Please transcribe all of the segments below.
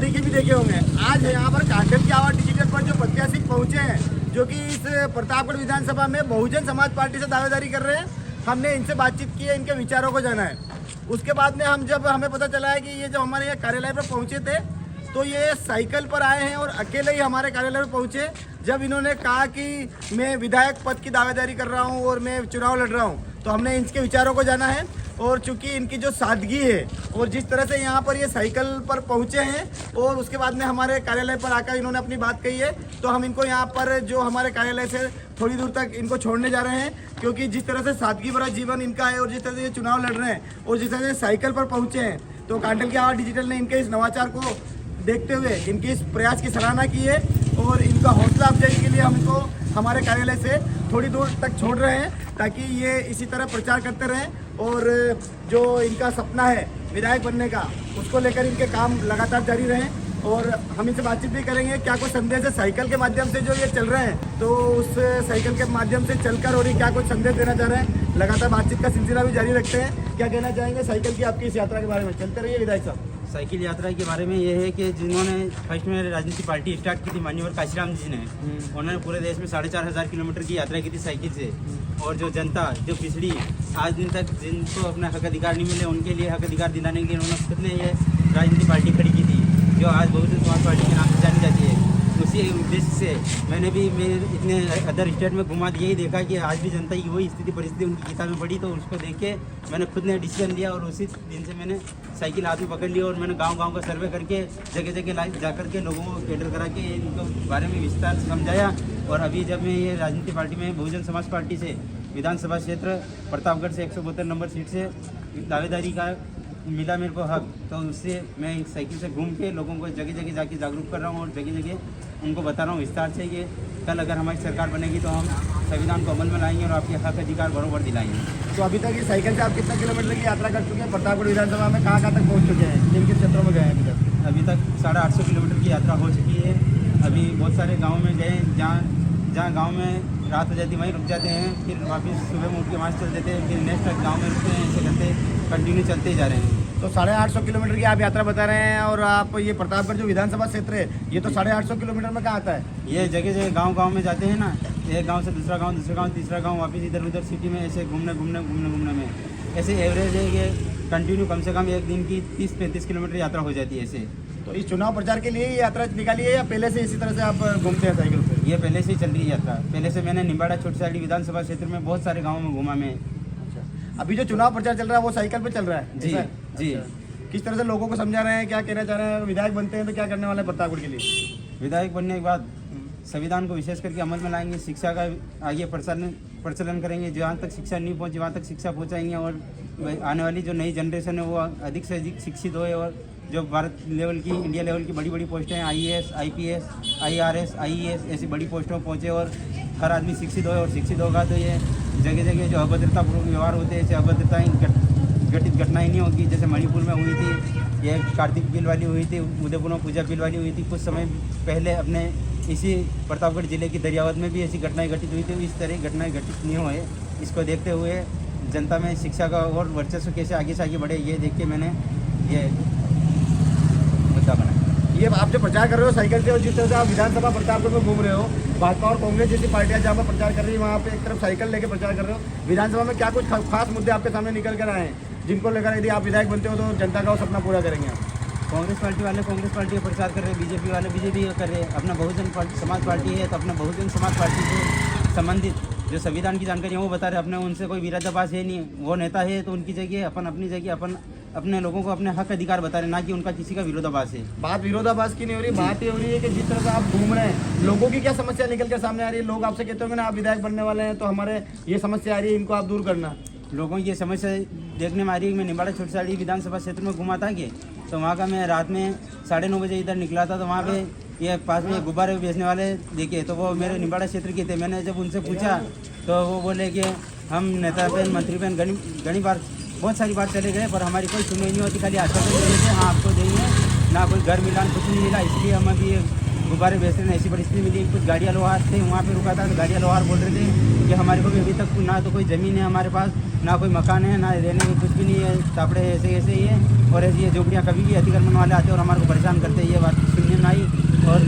तरीके भी देखे होंगे। आज यहाँ पर कांटल की आवाज़ डिजिटल पर जो प्रत्याशी पहुँचे हैं, जो कि इस प्रतापगढ़ विधानसभा में बहुजन समाज पार्टी से दावेदारी कर रहे हैं, हमने इनसे बातचीत की है, इनके विचारों को जाना है। उसके बाद में हमें पता चला है कि ये जो हमारे यहाँ कार्यालय पर पहुँचे थे, तो ये साइकिल पर आए हैं और अकेले ही हमारे कार्यालय में पहुँचे। जब इन्होंने कहा कि मैं विधायक पद की दावेदारी कर रहा हूँ और मैं चुनाव लड़ रहा हूँ, तो हमने इनके विचारों को जाना है। और चूंकि इनकी जो सादगी है और जिस तरह से यहाँ पर ये साइकिल पर पहुँचे हैं और उसके बाद में हमारे कार्यालय पर आकर इन्होंने अपनी बात कही है, तो हम इनको यहाँ पर जो हमारे कार्यालय से थोड़ी दूर तक इनको छोड़ने जा रहे हैं। क्योंकि जिस तरह से सादगी भरा जीवन इनका है और जिस तरह से ये चुनाव लड़ रहे हैं और जिस तरह से साइकिल पर पहुँचे हैं, तो कांटल की आवाज़ डिजिटल ने इनके इस नवाचार को देखते हुए इनकी इस प्रयास की सराहना की है और इनका हौसला अफजाई के लिए हम इनको हमारे कार्यालय से थोड़ी दूर तक छोड़ रहे हैं, ताकि ये इसी तरह प्रचार करते रहें और जो इनका सपना है विधायक बनने का, उसको लेकर इनके काम लगातार जारी रहें। और हम इनसे बातचीत भी करेंगे क्या कुछ संदेश है साइकिल के माध्यम से जो ये चल रहे हैं, तो उस साइकिल के माध्यम से चलकर और ये क्या कुछ संदेश देना चाह रहे हैं। लगातार बातचीत का सिलसिला भी जारी रखते हैं। क्या कहना चाहेंगे साइकिल की आपकी इस यात्रा के बारे में? चलते रहिए विधायक साहब। साइकिल यात्रा के बारे में ये है कि जिन्होंने फर्स्ट में राजनीति पार्टी स्टार्ट की थी माननीय काशीराम जी ने, उन्होंने पूरे देश में 4500 किलोमीटर की यात्रा की थी साइकिल से। और जो जनता जो पिछड़ी आज दिन तक जिनको अपना हक अधिकार नहीं मिले, उनके लिए हक अधिकार दिलाने के लिए उन्होंने खुद ने ये राजनीति पार्टी खड़ी की थी, जो आज बहुजन समाज पार्टी के नाम से जानी जाती है। उसी उद्देश्य से मैंने भी मेरे इतने अदर स्टेट में घुमा यही देखा कि आज भी जनता की वही स्थिति परिस्थिति उनकी किताब में पड़ी, तो उसको देख के मैंने खुद ने डिसीजन लिया और उसी दिन से मैंने साइकिल हाथ में पकड़ ली और मैंने गांव-गांव का सर्वे करके जगह जगह लाइव जाकर के लोगों को कैटर करा के इनको बारे में विस्तार से समझाया। और अभी जब मैं ये राजनीति पार्टी में बहुजन समाज पार्टी से विधानसभा क्षेत्र प्रतापगढ़ से 172 नंबर सीट से दावेदारी का मिला मेरे को हक, तो उससे मैं साइकिल से घूम के लोगों को जगह जगह जाके जागरूक कर रहा हूँ और जगह जगह उनको बता रहा हूँ विस्तार से कि कल अगर हमारी सरकार बनेगी तो हम संविधान को अमल में लाएंगे और आपके हक अधिकार बराबर दिलाएंगे। तो अभी तक ये साइकिल से आप कितना किलोमीटर की यात्रा कर चुके हैं? प्रतापगढ़ विधानसभा में कहाँ तक पहुँच चुके हैं? किन किन क्षेत्रों में गए हैं अभी तक 850 किलोमीटर की यात्रा हो चुकी है। अभी बहुत सारे गाँव में गए जहाँ गाँव में रात हो जाती वहीं रुक जाते हैं, फिर वापस सुबह में उठ के वहाँ चल देते हैं, फिर नेक्स्ट गाँव में रुकते हैं, ऐसे करते कंटिन्यू चलते ही जा रहे हैं। तो 850 किलोमीटर की आप यात्रा बता रहे हैं और आप ये प्रतापगढ़ जो विधानसभा क्षेत्र है, ये तो 850 किलोमीटर में कहाँ आता है? ये जगह जगह गांव में जाते हैं ना, एक गांव से दूसरा गांव तीसरा गांव, वापस इधर उधर सिटी में ऐसे घूमने में ऐसे एवरेज है कि कंटिन्यू कम से कम एक दिन की 30-35 किलोमीटर यात्रा हो जाती है ऐसे। तो इस चुनाव प्रचार के लिए ये यात्रा निकाली है या पहले से इसी तरह से आप घूमते हैं साइकिल पर? ये पहले से ही चल रही है यात्रा। पहले से मैंने निम्बाड़ा छोटी विधानसभा क्षेत्र में बहुत सारे गाँव में घूमा मैं। अभी जो चुनाव प्रचार चल रहा है वो साइकिल पे चल रहा है? जी। किस तरह से लोगों को समझा रहे हैं, क्या कहना चाह रहे हैं? विधायक बनते हैं तो क्या करने वाले हैं प्रतापगढ़ के लिए? विधायक बनने के बाद संविधान को विशेष करके अमल में लाएंगे, शिक्षा का आगे प्रचलन करेंगे, जहाँ तक शिक्षा नहीं पहुँची वहाँ तक शिक्षा पहुँचाएंगे और आने वाली जो नई जनरेशन है वो अधिक से अधिक शिक्षित होए और जो भारत लेवल की इंडिया लेवल की बड़ी बड़ी पोस्टें हैं IAS, IPS, IRS, IES ऐसी बड़ी पोस्टों में पहुँचे और हर आदमी शिक्षित होए। और शिक्षित होगा तो ये जगह जगह जो अभद्रतापूर्वक व्यवहार होते हैं, ऐसे अभद्रताएँ घटित घटनाएँ नहीं होगी। जैसे मणिपुर में हुई थी, ये कार्तिक बिल वाली हुई थी, उदयपुर में पूजा बिल वाली हुई थी, कुछ समय पहले अपने इसी प्रतापगढ़ जिले की दरियावत में भी ऐसी घटनाएं घटित हुई थी। इस तरह घटनाएं घटित नहीं हुए, इसको देखते हुए जनता में शिक्षा का और वर्चस्व कैसे आगे से आगे बढ़े, ये देख के मैंने ये मुद्दा बनाया। ये आप जो प्रचार कर रहे हो साइकिल से और जिस तरह से आप विधानसभा प्रतापगढ़ में घूम रहे हो, भाजपा और कांग्रेस जैसी पार्टियां जहाँ पर प्रचार कर रही है वहाँ पे एक तरफ साइकिल लेके प्रचार कर रहे हो, विधानसभा में क्या कुछ खास मुद्दे आपके सामने निकल कर आए हैं जिनको लेकर यदि आप विधायक बनते हो तो जनता का वो सपना पूरा करेंगे आप? कांग्रेस पार्टी वाले कांग्रेस पार्टी का प्रचार कर रहे हैं, बीजेपी वाले बीजेपी का कर रहे हैं, अपना बहुजन समाज पार्टी है तो अपना बहुजन समाज पार्टी से संबंधित जो संविधान की जानकारी है वो बता रहे हैं। अपने उनसे कोई विरोधाभास है नहीं, वो नेता है तो उनकी जगह अपन अपनी जगह अपन अपने लोगों को अपने हक अधिकार बता रहे हैं, ना कि उनका किसी का विरोधाभास है। बात विरोधाभास की नहीं हो रही, बात ये हो रही है कि जिस तरह से आप घूम रहे हैं लोगों की क्या समस्या निकल कर सामने आ रही है? लोग आपसे कहते होंगे ना आप विधायक बनने वाले हैं तो हमारे ये समस्या आ रही है, इनको आप दूर करना। लोगों की ये समस्या देखने में आ रही है। मैं निम्बाड़ा छोटी विधानसभा क्षेत्र में घूमा था कि तो वहाँ का मैं रात में 9:30 बजे इधर निकला था, तो वहाँ पे ये पास में गुब्बारे बेचने वाले देखे, तो वो मेरे निम्बाड़ा क्षेत्र के थे। मैंने जब उनसे पूछा तो वो बोले कि हम नेता पेन मंत्री पेन घनी बार बहुत सारी बार चले गए पर हमारी कोई सुनवाई नहीं होती, खाली आश्वासन दे देते हाँ आपको देंगे, ना कोई घर मिला कुछ नहीं मिला, इसलिए हम अभी गुब्बारे बेच रहे हैं। ऐसी परिस्थिति मिली, कुछ गाड़ियाँ लोहार थे वहाँ पे रुका था, तो गाड़ियाँ लोहार बोल रहे थे कि ये हमारे को भी अभी तक ना तो कोई ज़मीन है हमारे पास, ना कोई मकान है, ना रहने को कुछ भी नहीं है, तापड़े ऐसे ऐसे ही है। और ऐसी ये झोपड़ियाँ कभी भी अतिक्रमण वाले आते हैं और हमारे को परेशान करते हैं, ये बात सुनने में आई। और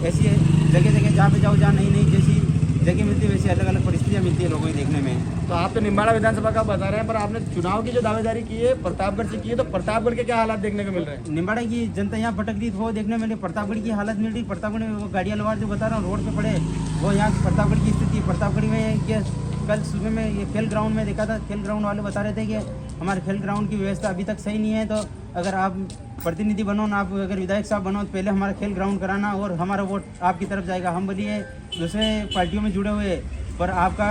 ऐसी जगह जगह जहाँ पे जाओ, जहाँ नई नई जैसी जगह मिलती है वैसी अलग अलग परिस्थितियाँ मिलती है लोगों को देखने में। तो आप तो निम्बाड़ा विधानसभा का बता रहे हैं, पर आपने चुनाव की जो दावेदारी की है प्रतापगढ़ से की है, तो प्रतापगढ़ के क्या हालात देखने को मिल रहे हैं? निम्बाड़ा की जनता यहाँ भटक रही वो देखने में, प्रतापगढ़ की हालत मिल रही। प्रतापगढ़ में वो गाड़ियाँ लवार जो बता रहा हूँ रोड पे पड़े, वो यहाँ प्रतापगढ़ की स्थिति। प्रतापगढ़ में ये कल सुबह में ये खेल ग्राउंड में देखा था, खेल ग्राउंड वाले बता रहे थे कि हमारे खेल ग्राउंड की व्यवस्था अभी तक सही नहीं है। तो अगर आप प्रतिनिधि बनो ना, आप अगर विधायक साहब बनो, तो पहले हमारा खेल ग्राउंड कराना और हमारा वोट आपकी तरफ जाएगा। हम बोलिए दूसरे पार्टियों में जुड़े हुए, पर आपका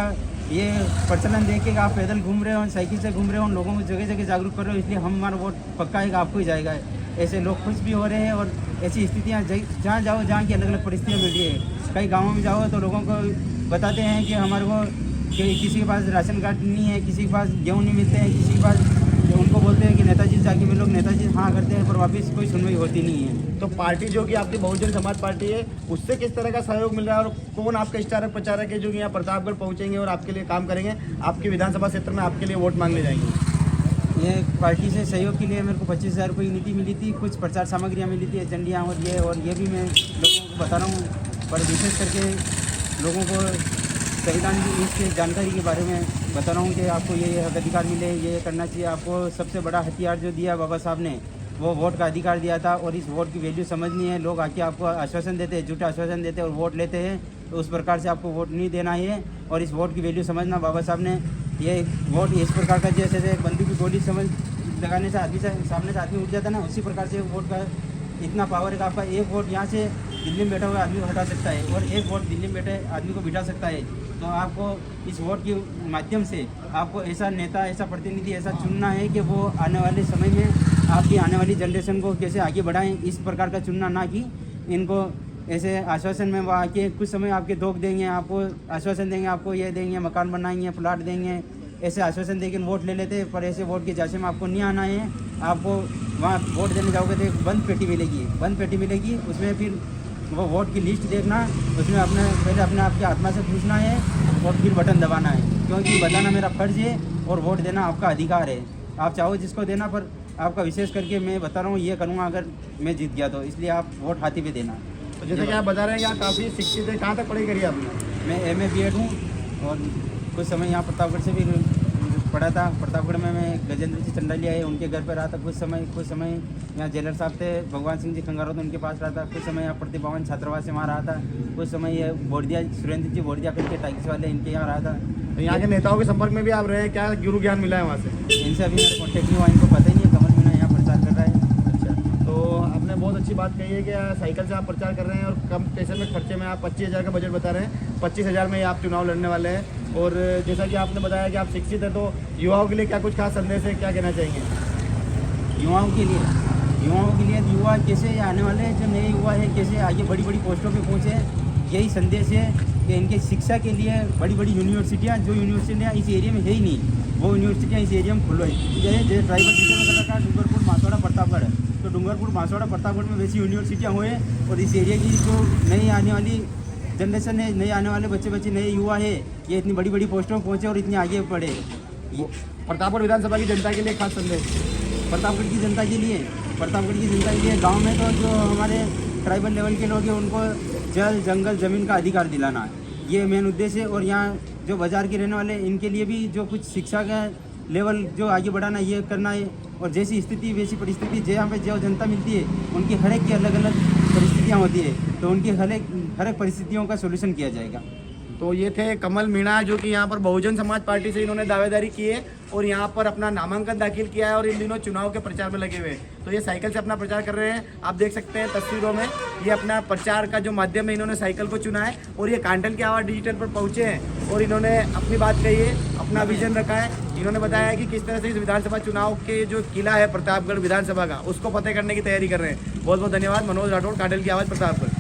ये प्रचलन देख के आप पैदल घूम रहे हो, साइकिल से घूम रहे हो, लोगों को जगह जगह जागरूक कर रहे हो, इसलिए हमारा वोट पक्का है आपको ही जाएगा। ऐसे लोग खुश भी हो रहे हैं और ऐसी स्थितियाँ जहाँ जाओ जहाँ की अलग अलग परिस्थितियाँ मिल रही है। कई गाँवों में जाओ तो लोगों को बताते हैं कि हमारे को कि किसी के पास राशन कार्ड नहीं है, किसी के पास गेहूँ नहीं मिलते हैं, किसी के पास उनको बोलते हैं कि नेताजी जाके मिलो, नेताजी हाँ करते हैं, पर वापस कोई सुनवाई होती नहीं है। तो पार्टी जो कि आपकी बहुजन समाज पार्टी है, उससे किस तरह का सहयोग मिल रहा है और कौन आपका स्टार प्रचारक है जो कि यहाँ प्रतापगढ़ पहुँचेंगे और आपके लिए काम करेंगे, आपके विधानसभा क्षेत्र में आपके लिए वोट मांगने जाएंगे? ये पार्टी से सहयोग के लिए मेरे को 25,000 रुपये की नीति मिली थी, कुछ प्रचार सामग्रियाँ मिली थी, झंडियाँ और ये भी मैं लोगों को बता रहा हूँ। पर विशेष करके लोगों को संविधान की इसकी जानकारी के बारे में बता रहा हूँ कि आपको ये हक अधिकार मिले, ये करना चाहिए। आपको सबसे बड़ा हथियार जो दिया बाबा साहब ने, वो वोट का अधिकार दिया था। और इस वोट की वैल्यू समझनी है। लोग आके आपको आश्वासन देते हैं, झूठा आश्वासन देते हैं और वोट लेते हैं, तो उस प्रकार से आपको वोट नहीं देना है। और इस वोट की वैल्यू समझना, बाबा साहब ने ये वोट इस प्रकार का, जैसे बंदूक की गोली समझ लगाने से आदमी से सामने से आदमी उठ जाता है ना, उसी प्रकार से वोट का इतना पावर है कि आपका एक वोट यहाँ से दिल्ली में बैठा हुआ आदमी को हटा सकता है और एक वोट दिल्ली में बैठे आदमी को बिठा सकता है। तो आपको इस वोट के माध्यम से आपको ऐसा नेता, ऐसा प्रतिनिधि ऐसा चुनना है कि वो आने वाले समय में आपकी आने वाली जनरेशन को कैसे आगे बढ़ाएं, इस प्रकार का चुनना, ना कि इनको ऐसे आश्वासन में वो आके कुछ समय आपके धोख देंगे, आपको आश्वासन देंगे, आपको ये देंगे, मकान बनाएंगे, प्लाट देंगे, ऐसे आश्वासन देकर वोट ले लेते हैं। पर ऐसे वोट के जांच में आपको नहीं आना है। आपको वहाँ वोट देने जाओगे तो एक बंद पेटी मिलेगी, उसमें फिर वो वोट की लिस्ट देखना, उसमें पहले अपने आपकी आत्मा से पूछना है और फिर बटन दबाना है, क्योंकि बताना मेरा फर्ज है और वोट देना आपका अधिकार है। आप चाहो जिसको देना, पर आपका विशेष करके मैं बता रहा हूँ ये करूँगा अगर मैं जीत गया तो, इसलिए आप वोट हाथी पे देना। तो जैसे कि आप बता रहे हैं यहाँ काफ़ी शिक्षित है, कहाँ तक पढ़ाई करी आपने? मैं MA BEd हूँ और कुछ समय यहाँ प्रतापगढ़ से भी पढ़ा था। प्रतापगढ़ में मैं गजेंद्र जी चंडालिया है, उनके घर पर रहा था कुछ समय यहाँ जेलर साहब थे भगवान सिंह जी खंगारो, तो उनके पास रहा था कुछ समय। यहाँ प्रतिभावन छात्रावास से वहाँ रहा था कुछ समय। ये बोर्डिया सुरेंद्र जी बोर्डिया करके टाइग्स वाले, इनके यहाँ रहा था। तो यहाँ के नेताओं के संपर्क में भी आप रहे हैं, क्या गुरु ज्ञान मिला है वहाँ से? इनसे अभी मेरा कॉन्टेक्ट नहीं हुआ, इनको पता ही नहीं है। कमल मीणा यहाँ प्रचार कर रहा है। अच्छा, तो आपने बहुत अच्छी बात कही है कि साइकिल से आप प्रचार कर रहे हैं और कम पैसे में खर्चे में आप 25,000 का बजट बता रहे हैं, 25,000 में आप चुनाव लड़ने वाले हैं। और जैसा कि आपने बताया कि आप शिक्षित हैं, तो युवाओं के लिए क्या कुछ खास संदेश है, क्या कहना चाहेंगे? युवाओं के लिए युवा कैसे आने वाले जो नए युवा है कैसे आगे बड़ी बड़ी पोस्टों पे पहुँचे, यही संदेश है कि इनके शिक्षा के लिए बड़ी बड़ी यूनिवर्सिटियाँ, जो यूनिवर्सिटियाँ इस एरिया में है ही नहीं, वो यूनिवर्सिटियाँ इस एरिया में खुलो है। जैसे ट्राइबल रीजन में कर रखा है डूंगरपुर, मासवाड़ा, प्रतापगढ़, तो डूंगरपुर, मासवाड़ा, प्रतापगढ़ में वैसी यूनिवर्सिटियाँ हुए और इस एरिया की जो नई आने वाली जनरेशन है, नए आने वाले बच्चे नए युवा है, ये इतनी बड़ी बड़ी पोस्टों में पहुँचे और इतनी आगे बढ़े। प्रतापगढ़ विधानसभा की जनता के लिए खास संदेश? प्रतापगढ़ की जनता के लिए गांव में तो जो हमारे ट्राइबल लेवल के लोग हैं उनको जल जंगल ज़मीन का अधिकार दिलाना है, ये मेन उद्देश्य है। और यहाँ जो बाज़ार के रहने वाले इनके लिए भी जो कुछ शिक्षा का लेवल जो आगे बढ़ाना, ये करना है। और जैसी स्थिति वैसी परिस्थिति, जहाँ पे जो जनता मिलती है उनकी हर एक की अलग अलग परिस्थितियाँ होती है, तो उनकी हर एक परिस्थितियों का सोल्यूशन किया जाएगा। तो ये थे कमल मीणा, जो कि यहाँ पर बहुजन समाज पार्टी से इन्होंने दावेदारी की है और यहाँ पर अपना नामांकन दाखिल किया है और इन दिनों चुनाव के प्रचार में लगे हुए हैं। तो ये साइकिल से अपना प्रचार कर रहे हैं, आप देख सकते हैं तस्वीरों में। ये अपना प्रचार का जो माध्यम है, इन्होंने साइकिल को चुना है और ये कांटल की आवाज़ डिजिटल पर पहुँचे हैं और इन्होंने अपनी बात कही है, अपना विजन रखा है। इन्होंने बताया है कि किस तरह से इस विधानसभा चुनाव के जो किला है प्रतापगढ़ विधानसभा का, उसको फतेह करने की तैयारी कर रहे हैं। बहुत बहुत धन्यवाद। मनोज राठौड़, कांटल की आवाज़, प्रतापगढ़।